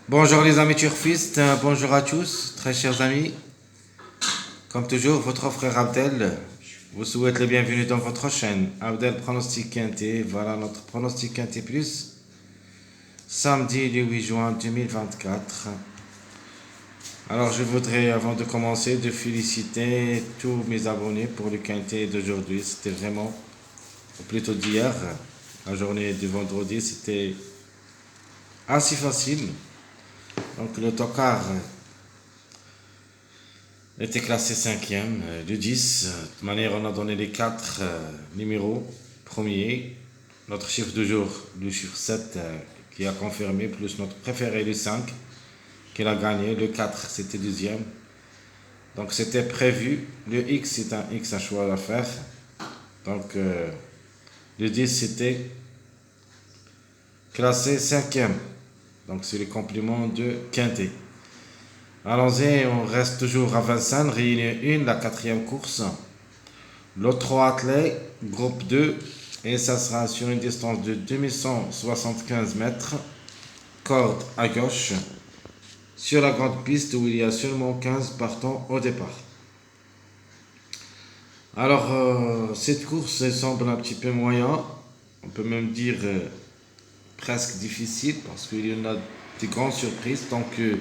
Bonjour les amis turfistes, bonjour à tous, très chers amis. Comme toujours, votre frère Abdel vous souhaite le bienvenu dans votre chaîne. Abdel Pronostic Quintet, voilà notre pronostic Quintet Plus. Samedi le 8 juin 2024. Alors je voudrais, avant de commencer, de féliciter tous mes abonnés pour le Quintet d'aujourd'hui. C'était vraiment, ou plutôt d'hier, la journée du vendredi, c'était assez facile. Donc le tocard était classé cinquième, du 10. De toute manière, on a donné les 4 numéros premiers. Notre chiffre du jour, le chiffre 7, qui a confirmé, plus notre préféré, le 5, qui a gagné. Le 4, c'était deuxième. Donc, c'était prévu. Le X, c'est un X à choix à faire. Donc, le 10, c'était classé cinquième. Donc, c'est le complément de Quintet. Allons-y, on reste toujours à Vincennes, réunion 1, la quatrième course. Lot 3 athlètes, groupe 2, et ça sera sur une distance de 2175 mètres, corde à gauche, sur la grande piste où il y a seulement 15 partants au départ. Alors, cette course elle semble un petit peu moyen, on peut même dire presque difficile, parce qu'il y en a des grandes surprises, tant que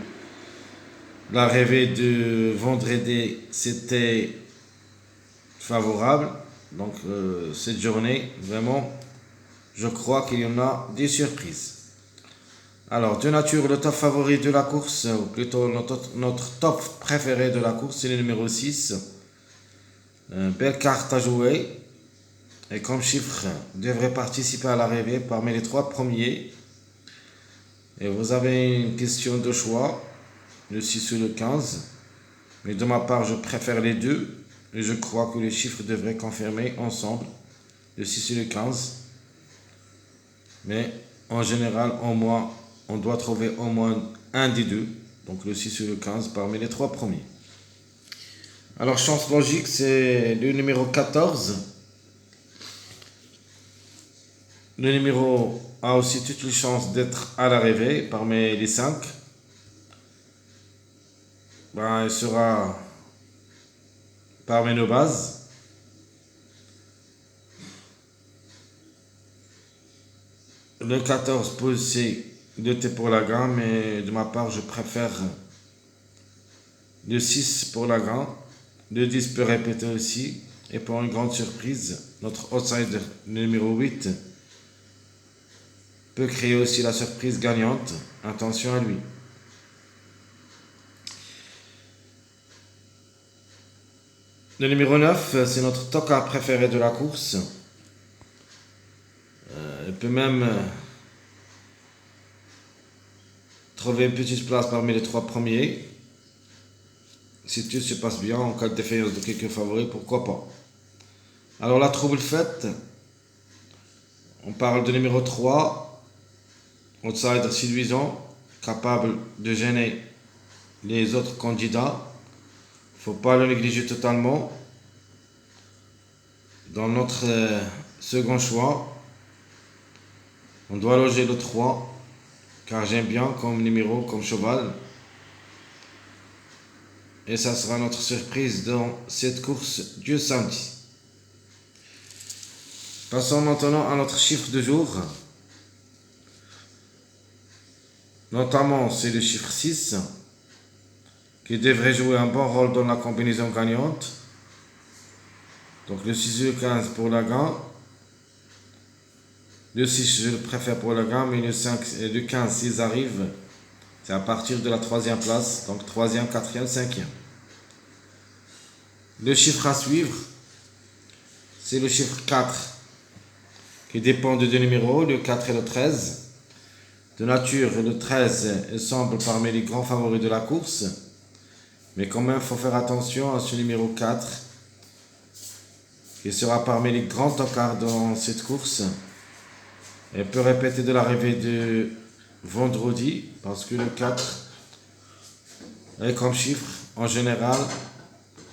l'arrivée de vendredi, c'était favorable. Donc cette journée, vraiment, je crois qu'il y en a des surprises. Alors, de nature, le top favori de la course, ou plutôt notre top préféré de la course, c'est le numéro 6. Belle carte à jouer. Et comme chiffre, devrait participer à l'arrivée parmi les 3 premiers. Et vous avez une question de choix, le 6 ou le 15. Mais de ma part, je préfère les deux. Et je crois que les chiffres devraient confirmer ensemble le 6 et le 15. Mais en général, au moins, on doit trouver au moins un des deux. Donc le 6 ou le 15 parmi les 3 premiers. Alors, chance logique, c'est le numéro 14. Le numéro a aussi toutes les chances d'être à l'arrivée parmi les 5. Il sera parmi nos bases. Le 14 peut aussi doter pour la gagne, mais de ma part, je préfère le 6 pour la gagne. Le 10 peut répéter aussi. Et pour une grande surprise, notre outsider numéro 8 peut créer aussi la surprise gagnante. Attention à lui. Le numéro 9, c'est notre tocard préféré de la course. Il peut même trouver une petite place parmi les 3 premiers. Si tout se passe bien, en cas de défaillance de quelques favoris, pourquoi pas. Alors la trouble faite, on parle de numéro 3, outsider séduisant, capable de gêner les autres candidats. Il ne faut pas le négliger totalement. Dans notre second choix, on doit loger le 3, car j'aime bien comme numéro, comme cheval. Et ça sera notre surprise dans cette course du samedi. Passons maintenant à notre chiffre de jour. Notamment, c'est le chiffre 6, qui devrait jouer un bon rôle dans la combinaison gagnante. Donc le 6 et le 15 pour la gagne. Le 6, je le préfère pour la gagne, mais le 5 et le 15, s'ils arrivent, c'est à partir de la 3e place. Donc 3e, 4e, 5e. Le chiffre à suivre, c'est le chiffre 4, qui dépend de deux numéros, le 4 et le 13. De nature, le 13 semble parmi les grands favoris de la course. Mais quand même, il faut faire attention à ce numéro 4, qui sera parmi les grands tocards dans cette course. Et peut répéter de l'arrivée de vendredi, parce que le 4 est comme chiffre, en général,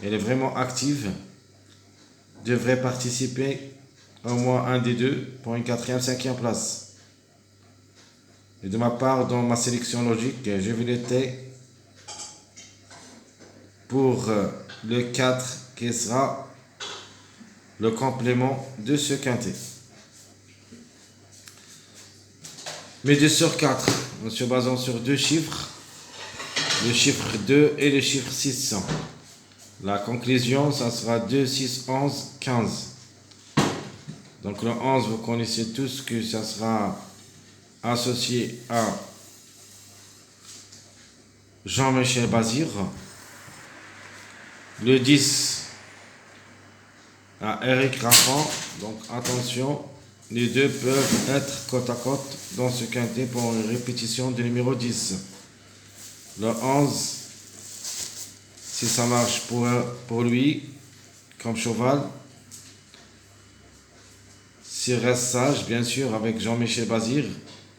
elle est vraiment active, devrait participer au moins un des deux pour une 4e, 5e place. Et de ma part, dans ma sélection logique, je vais l'été pour le 4 qui sera le complément de ce quintet. Mais 2 sur 4, en se basant sur deux chiffres, le chiffre 2 et le chiffre 6. La conclusion, ça sera 2, 6, 11, 15. Donc le 11, vous connaissez tous que ça sera associé à Jean-Michel Bazir. Le 10 à Eric Raffan. Donc attention, les deux peuvent être côte à côte dans ce quintet pour une répétition du numéro 10. Le 11, si ça marche pour lui, comme cheval, s'il reste sage, bien sûr, avec Jean-Michel Bazir,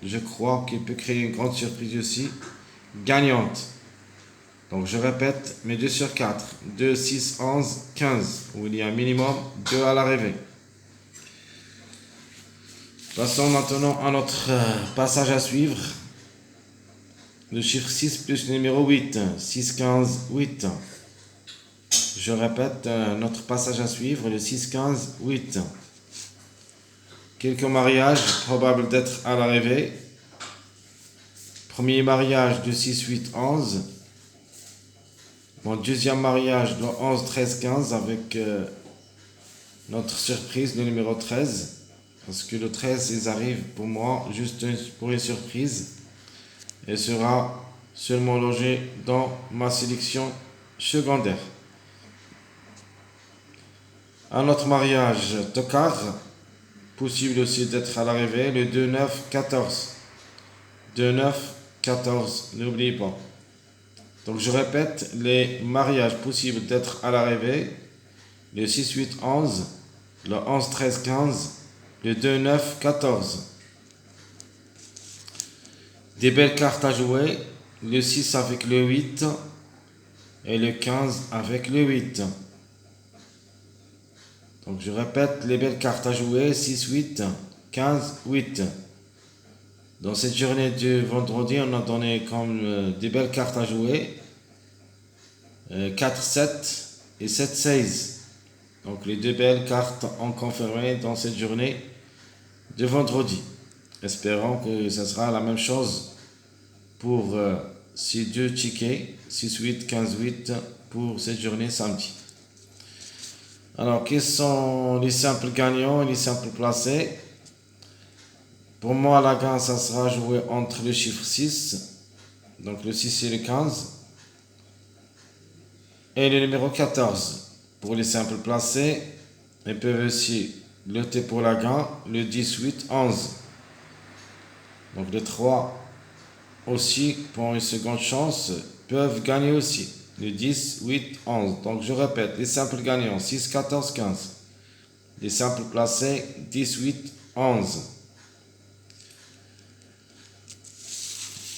je crois qu'il peut créer une grande surprise aussi, gagnante. Donc je répète, mes 2 sur 4, 2, 6, 11, 15, où il y a un minimum 2 à l'arrivée. Passons maintenant à notre passage à suivre. Le chiffre 6 plus le numéro 8, 6, 15, 8. Je répète, notre passage à suivre, le 6, 15, 8. Quelques mariages probables d'être à l'arrivée. Premier mariage de 6, 8, 11. Mon deuxième mariage de 11, 13, 15 avec notre surprise, le numéro 13. Parce que le 13, ils arrivent pour moi juste pour une surprise. Et sera seulement logé dans ma sélection secondaire. Un autre mariage, Tokar. Possible aussi d'être à l'arrivée, le 2, 9, 14. 2, 9, 14, n'oubliez pas. Donc je répète, les mariages possibles d'être à l'arrivée, le 6, 8, 11, le 11, 13, 15, le 2, 9, 14. Des belles cartes à jouer, le 6 avec le 8 et le 15 avec le 8. Donc je répète, les belles cartes à jouer, 6, 8, 15, 8. Dans cette journée de vendredi, on a donné comme des belles cartes à jouer, 4, 7 et 7, 16. Donc les deux belles cartes ont confirmé dans cette journée de vendredi. Espérons que ce sera la même chose pour ces deux tickets, 6, 8, 15, 8 pour cette journée samedi. Alors, quels sont les simples gagnants et les simples placés? Pour moi, la gagne, ça sera joué entre le chiffre 6, donc le 6 et le 15, et le numéro 14. Pour les simples placés, ils peuvent aussi lutter pour la gagne, le 10, 8, 11. Donc les 3 aussi, pour une seconde chance, peuvent gagner aussi. Le 10, 8, 11. Donc je répète, les simples gagnants, 6, 14, 15. Les simples placés, 10, 8, 11.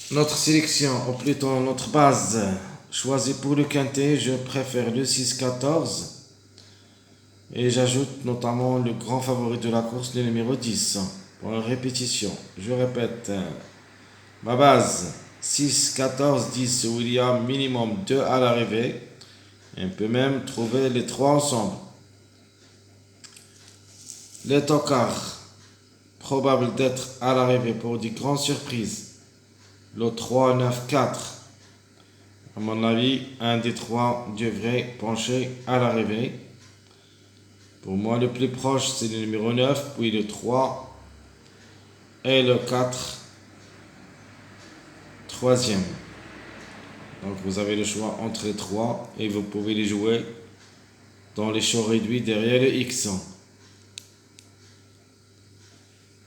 Notre sélection, ou plutôt notre base choisie pour le quintet, je préfère le 6, 14. Et j'ajoute notamment le grand favori de la course, le numéro 10. Pour une répétition, je répète, ma base, 6, 14, 10, où il y a minimum 2 à l'arrivée. On peut même trouver les 3 ensemble. Les tocards, probable d'être à l'arrivée pour des grandes surprises. Le 3, 9, 4. À mon avis, un des 3 devrait pencher à l'arrivée. Pour moi, le plus proche, c'est le numéro 9, puis le 3 et le 4. Troisième. Donc vous avez le choix entre les 3 et vous pouvez les jouer dans les choix réduits derrière le X.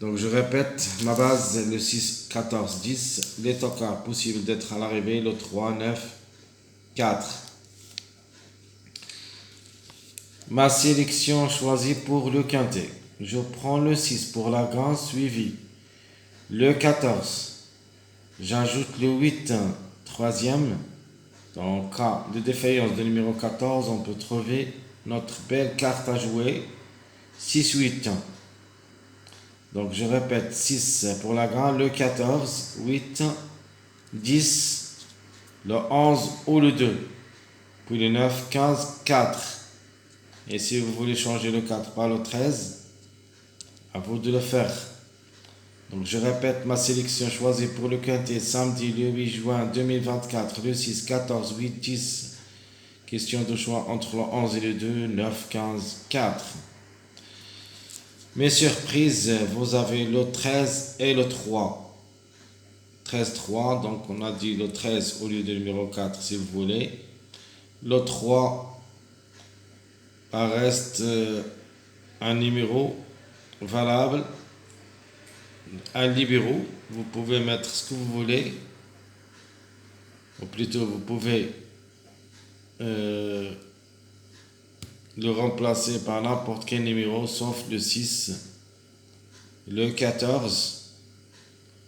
Donc je répète, ma base le 6, 14, 10, les tocards possibles d'être à l'arrivée, le 3, 9, 4. Ma sélection choisie pour le quintet. Je prends le 6 pour la grande suivi. Le 14. J'ajoute le 8, troisième. Dans le cas de défaillance de numéro 14, on peut trouver notre belle carte à jouer, 6, 8. Donc je répète, 6 pour la grande, le 14, 8, 10, le 11 ou le 2. Puis le 9, 15, 4. Et si vous voulez changer le 4 par le 13, à vous de le faire. Donc je répète ma sélection choisie pour le quintet samedi le 8 juin 2024, le 6, 14, 8, 10. Question de choix entre le 11 et le 2, 9, 15, 4. Mes surprises, vous avez le 13 et le 3. 13, 3, donc on a dit le 13 au lieu du numéro 4 si vous voulez. Le 3 reste un numéro valable. Un libéraux, vous pouvez mettre ce que vous voulez, ou plutôt vous pouvez le remplacer par n'importe quel numéro sauf le 6, le 14,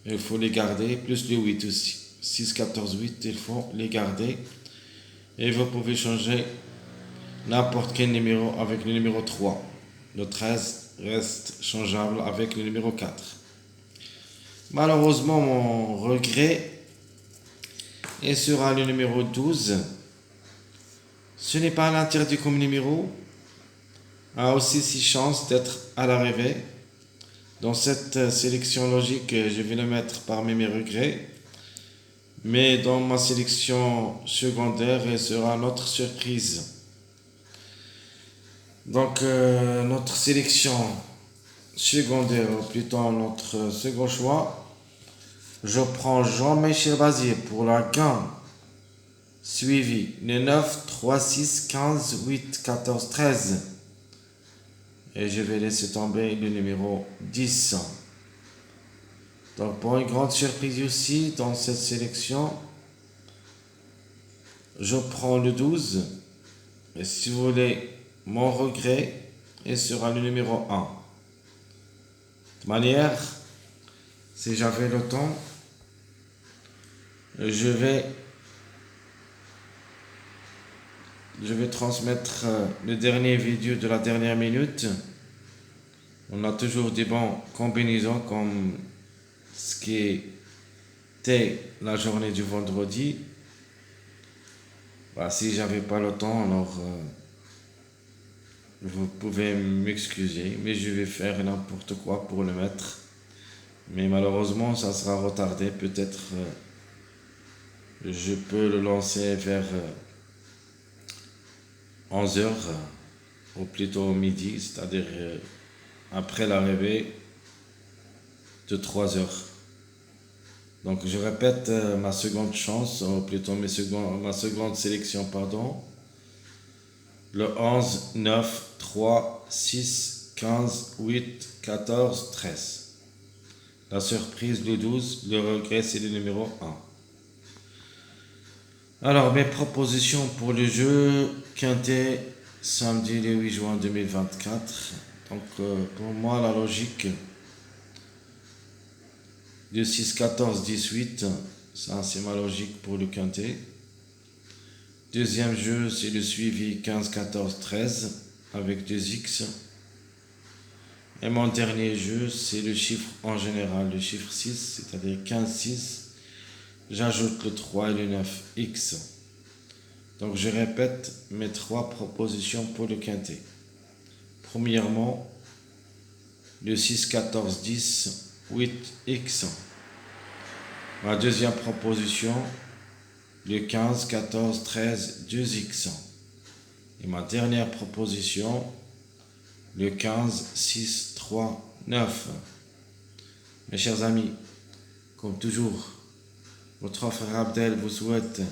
il faut les garder, plus le 8 aussi. 6, 14, 8, il faut les garder. Et vous pouvez changer n'importe quel numéro avec le numéro 3. Le 13 reste changeable avec le numéro 4. Malheureusement, mon regret et sera le numéro 12. Ce n'est pas l'interdit comme numéro, a aussi 6 chances d'être à l'arrivée. Dans cette sélection logique, je vais le mettre parmi mes regrets. Mais dans ma sélection secondaire, il sera notre surprise. Donc, notre sélection secondaire, ou plutôt notre second choix, je prends Jean-Michel Bazier pour la gamme. Suivi le 9, 3, 6, 15, 8, 14, 13. Et je vais laisser tomber le numéro 10. Donc pour une grande surprise aussi dans cette sélection, je prends le 12. Et si vous voulez, mon regret, il sera le numéro 1. De manière, si j'avais le temps, je vais transmettre le dernier vidéo de la dernière minute. On a toujours des bonnes combinaisons comme ce qui était la journée du vendredi. Si j'avais pas le temps, alors vous pouvez m'excuser, mais je vais faire n'importe quoi pour le mettre. Mais malheureusement, ça sera retardé. Peut-être je peux le lancer vers 11h, ou plutôt midi, c'est-à-dire après l'arrivée de 3h. Donc je répète ma seconde chance, ou plutôt ma seconde sélection, pardon. Le 11, 9, 3, 6, 15, 8, 14, 13. La surprise, le 12, le regret, c'est le numéro 1. Alors, mes propositions pour le jeu quintet samedi le 8 juin 2024. Donc, pour moi, la logique de 6, 14, 18, ça c'est ma logique pour le quintet. Deuxième jeu, c'est le suivi 15, 14, 13 avec 2x. Et mon dernier jeu, c'est le chiffre en général, le chiffre 6, c'est-à-dire 15, 6. J'ajoute le 3 et le 9, x. Donc je répète mes 3 propositions pour le quintet. Premièrement, le 6, 14, 10, 8x. Ma deuxième proposition, le 15, 14, 13, 2x. Et ma dernière proposition, le 15, 6, 3, 9. Mes chers amis, comme toujours, votre frère Abdel vous souhaite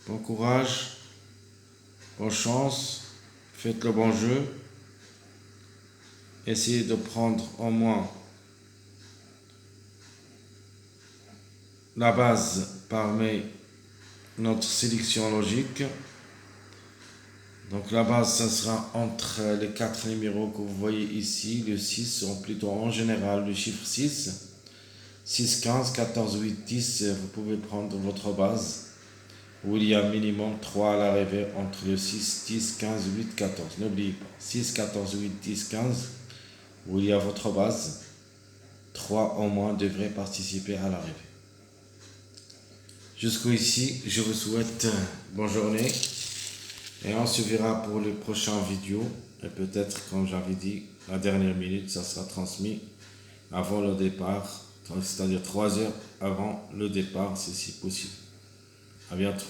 bon courage, bonne chance, faites le bon jeu. Essayez de prendre au moins la base parmi notre sélection logique. Donc la base, ça sera entre les 4 numéros que vous voyez ici, le 6, ou plutôt en général le chiffre 6. 6, 15, 14, 8, 10, vous pouvez prendre votre base, où il y a minimum 3 à l'arrivée entre le 6, 10, 15, 8, 14. N'oubliez pas, 6, 14, 8, 10, 15, où il y a votre base. 3 au moins devraient participer à l'arrivée. Jusqu'au ici, je vous souhaite bonne journée et on se verra pour les prochaines vidéos. Et peut-être, comme j'avais dit, la dernière minute, ça sera transmis avant le départ, c'est-à-dire 3 heures avant le départ, si c'est possible. À bientôt.